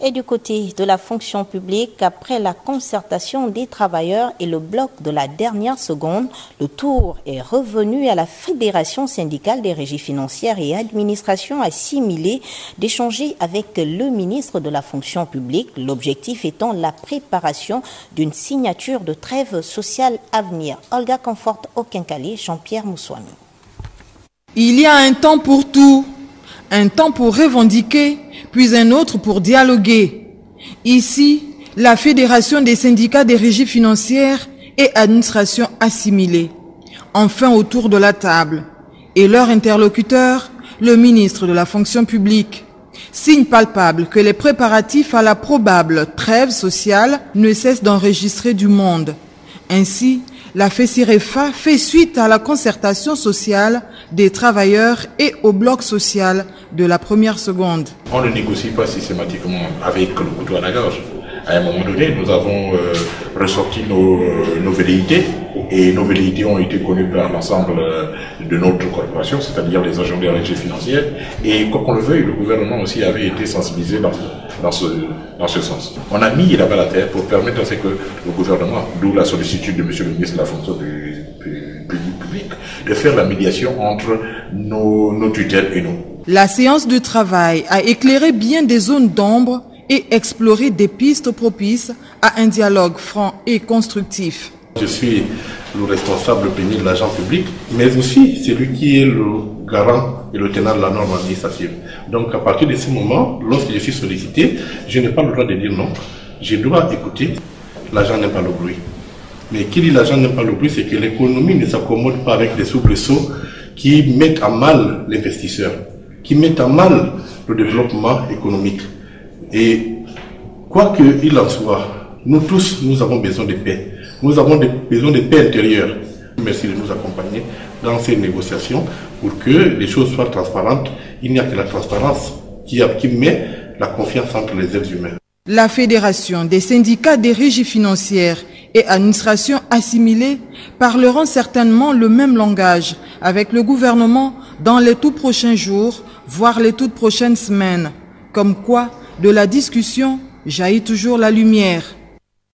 Et du côté de la fonction publique, après la concertation des travailleurs et le bloc de la dernière seconde, le tour est revenu à la Fédération syndicale des régies financières et administrations assimilées d'échanger avec le ministre de la fonction publique, l'objectif étant la préparation d'une signature de trêve sociale à venir. Olga conforte au Kinkali, Jean-Pierre Moussouami. Il y a un temps pour tout, un temps pour revendiquer, puis un autre pour dialoguer. Ici, la Fédération des syndicats des régies financières et administrations assimilées, enfin autour de la table, et leur interlocuteur, le ministre de la fonction publique. Signe palpable que les préparatifs à la probable trêve sociale ne cessent d'enregistrer du monde. Ainsi, la FESIREFA fait suite à la concertation sociale des travailleurs et au bloc social de la première seconde. On ne négocie pas systématiquement avec le couteau à la gorge. À un moment donné, nous avons ressorti nos velléités et nos velléités ont été connues par l'ensemble de notre corporation, c'est-à-dire les agents des régies financières. Et quoi qu'on le veuille, le gouvernement aussi avait été sensibilisé dans ce sens. On a mis la balle à terre pour permettre à ce que le gouvernement, d'où la sollicitude de M. le ministre de la fonction publique, de faire la médiation entre nos tutelles et nous. La séance de travail a éclairé bien des zones d'ombre et exploré des pistes propices à un dialogue franc et constructif. Je suis le responsable premier de l'agent public, mais aussi celui qui est le garant et le tenant de la norme administrative. Donc à partir de ce moment, lorsque je suis sollicité, je n'ai pas le droit de dire non. Je dois écouter. L'agent n'aime pas le bruit. Mais qui dit l'agent n'aime pas le bruit, c'est que l'économie ne s'accommode pas avec des soubresauts qui mettent à mal l'investisseur, qui mettent à mal le développement économique. Et quoi qu'il en soit, nous tous, nous avons besoin de paix. Nous avons besoin de paix intérieure. Merci de nous accompagner dans ces négociations pour que les choses soient transparentes. Il n'y a que la transparence qui met la confiance entre les êtres humains. La Fédération des syndicats des régies financières et administrations assimilées parleront certainement le même langage avec le gouvernement dans les tout prochains jours, voire les toutes prochaines semaines. Comme quoi, de la discussion jaillit toujours la lumière.